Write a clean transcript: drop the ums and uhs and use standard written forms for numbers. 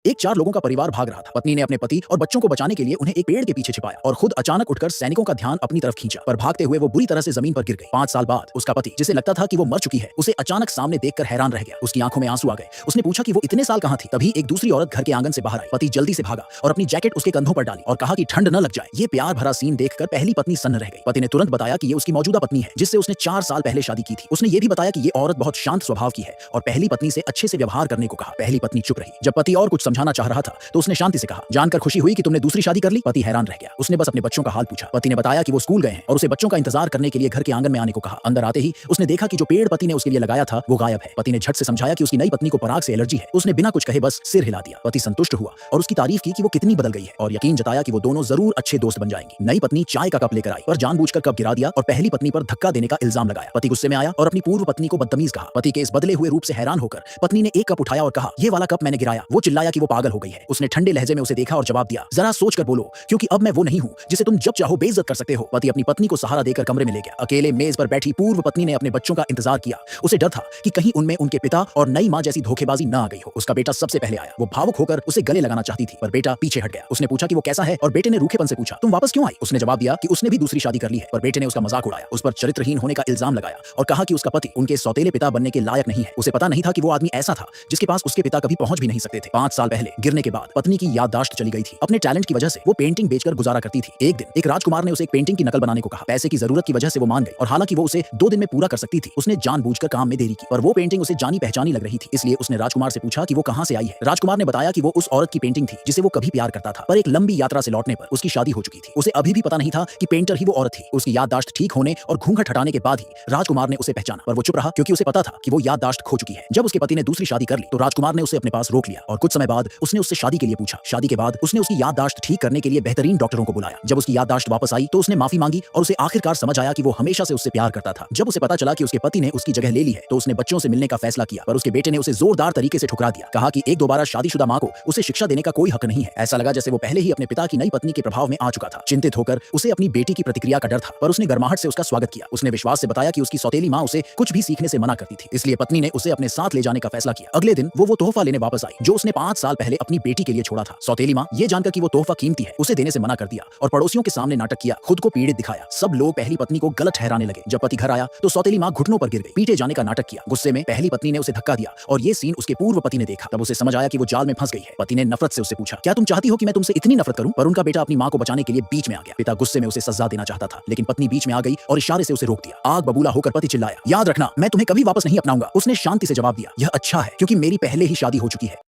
एक 4 लोगों का परिवार भाग रहा था। पत्नी ने अपने पति और बच्चों को बचाने के लिए उन्हें एक पेड़ के पीछे छिपाया और खुद अचानक उठकर सैनिकों का ध्यान अपनी तरफ खींचा, पर भागते हुए वो बुरी तरह से जमीन पर गिर गई। 5 साल बाद उसका पति, जिसे लगता था कि वो मर चुकी है, उसे अचानक सामने देखकर हैरान रह गया। उसकी आंखों में आंसू आ गए। उसने पूछा कि वो इतने साल कहां थी। तभी एक दूसरी औरत घर के आंगन से बाहर आई। पति जल्दी से भागा और अपनी जैकेट उसके कंधों पर डाली और कहा कि ठंड न लग जाए। ये प्यार भरा सीन देखकर पहली पत्नी सन्न रह गई। पति ने तुरंत बताया कि ये उसकी मौजूदा पत्नी है, जिससे उसने 4 साल पहले शादी की थी। उसने ये भी बताया कि ये औरत बहुत शांत स्वभाव की है और पहली पत्नी से अच्छे से व्यवहार करने को कहा। पहली पत्नी चुप रही। जब पति और कुछ समझाना चाह रहा था तो उसने शांति से कहा, जानकर खुशी हुई कि तुमने दूसरी शादी कर ली। पति हैरान रह गया। उसने बस अपने बच्चों का हाल पूछा। पति ने बताया कि वो स्कूल गए हैं और उसे बच्चों का इंतजार करने के लिए घर के आंगन में आने को कहा। अंदर आते ही उसने देखा कि जो पेड़ पति ने उसके लिए लगाया था वो गायब है। पति ने झट से समझाया कि उसकी नई पत्नी को पराग से एलर्जी है। उसने बिना कुछ कहे बस सिर हिला दिया। पति संतुष्ट हुआ और उसकी तारीफ की कि वो कितनी बदल गई है और यकीन जताया कि वो दोनों जरूर अच्छे दोस्त बन जाएंगी। नई पत्नी चाय का कप लेकर आई पर जानबूझकर कप गिरा दिया और पहली पत्नी पर धक्का देने का इल्जाम लगाया। पति गुस्से में आया और अपनी पूर्व पत्नी को बदतमीज कहा। पति के इस बदले हुए रूप से हैरान होकर पत्नी ने एक कप उठाया और कहा, ये वाला कप मैंने गिराया। वो चिल्लाया कि वो पागल हो गई है। उसने ठंडे लहजे में उसे देखा और जवाब दिया, जरा सोच कर बोलो, क्योंकि अब मैं वो नहीं हूँ जिसे तुम जब चाहो बेइज्जत कर सकते हो। पति अपनी पत्नी को सहारा देकर कमरे में ले गया। अकेले मेज पर बैठी पूर्व पत्नी ने अपने बच्चों का इंतजार किया। उसे डर था कि कहीं उनमें उनके पिता और नई मां जैसी धोखेबाजी न आ गई हो। उसका बेटा सबसे पहले आया। वो भावुक होकर उसे गले लगाना चाहती थी, पर बेटा पीछे हट गया। उसने पूछा कि वो कैसा है और बेटे ने रूखेपन से पूछा, तुम वापस क्यों आई? उसने जवाब दिया कि उसने भी दूसरी शादी कर ली है, पर बेटे ने उसका मजाक उड़ाया, उस पर चरित्रहीन होने का इल्जाम लगाया और कहा कि उसका पति उनके सौतेले पिता बनने के लायक नहीं है। उसे पता नहीं था कि वो आदमी ऐसा था जिसके पास उसके पिता कभी पहुंच भी नहीं सकते थे। 5 साल पहले गिरने के बाद पत्नी की याददाश्त चली गई थी। अपने टैलेंट की वजह से वो पेंटिंग बेचकर गुजारा करती थी। एक दिन एक राजकुमार ने उसे एक पेंटिंग की नकल बनाने को कहा। पैसे की जरूरत की वजह से वो मान गई और हालांकि वो उसे 2 दिन में पूरा कर सकती थी, उसने जानबूझकर काम में देरी की। पर वो पेंटिंग उसे जानी पहचानी लग रही थी, इसलिए उसने राजकुमार से पूछा कि वो कहां से आई है। राजकुमार ने बताया कि वो उस औरत की पेंटिंग थी जिसे वो कभी प्यार करता था, पर एक लंबी यात्रा से लौटने पर उसकी शादी हो चुकी थी। उसे अभी भी पता नहीं था कि पेंटर ही वो औरत थी। उसकी याददाश्त ठीक होने और घूंघट हटाने के बाद ही राजकुमार ने उसे पहचाना, पर वो चुप रहा क्योंकि उसे पता था कि वो याददाश्त खो चुकी है। जब उसके पति ने दूसरी शादी कर ली तो राजकुमार ने उसे अपने पास रोक लिया और कुछ समय बाद उसने उससे शादी के लिए पूछा। शादी के बाद उसने उसकी याददाश्त ठीक करने के लिए बेहतरीन डॉक्टरों को बुलाया। जब उसकी याददाश्त वापस आई तो उसने माफी मांगी और उसे आखिरकार समझ आया कि वो हमेशा से उससे प्यार करता था। जब उसे पता चला कि उसके पति ने उसकी जगह ले ली है तो उसने बच्चों से मिलने का फैसला किया, पर उसके बेटे ने उसे जोरदार तरीके से ठुकरा दिया। कहा कि एक दोबारा शादीशुदा मां को उसे शिक्षा देने का कोई हक नहीं है। ऐसा लगा जैसे वो पहले ही अपने पिता की नई पत्नी के प्रभाव में आ चुका था। चिंतित होकर उसे अपनी बेटी की प्रतिक्रिया का डर था, पर उसने गर्माहट से उसका स्वागत किया। उसने विश्वास से बताया कि उसकी सौतेली मां उसे कुछ भी सीखने से मना करती थी, इसलिए पत्नी ने उसे अपने साथ ले जाने का फैसला किया। अगले दिन वो तोहफा लेने वापस आई जो उसने 5 साल पहले अपनी बेटी के लिए छोड़ा था। सौतेली मां ये जानकर कि वो तोहफा कीमती है उसे देने से मना कर दिया और पड़ोसियों के सामने नाटक किया, खुद को पीड़ित दिखाया। सब लोग पहली पत्नी को गलत ठहराने लगे। जब पति घर आया तो सौतेली मां घुटनों पर गिर गई, पीटे जाने का नाटक किया। गुस्से में पहली पत्नी ने उसे धक्का दिया और ये सीन उसके पूर्व पति ने देखा। तब उसे समझ आया कि वो जाल में फंस गई है। पति ने नफरत से उससे पूछा, क्या तुम चाहती हो कि मैं तुमसे इतनी नफरत करूं? पर उनका बेटा अपनी मां को बचाने के लिए बीच में आ गया। पिता गुस्से में उसे सजा देना चाहता था, लेकिन पत्नी बीच में आ गई और इशारे से उसे रोक दिया। आग बबूला होकर पति चिल्लाया, याद रखना मैं तुम्हें कभी वापस नहीं अपनाऊंगा। उसने शांति से जवाब दिया, यह अच्छा है क्योंकि मेरी पहले ही शादी हो चुकी है।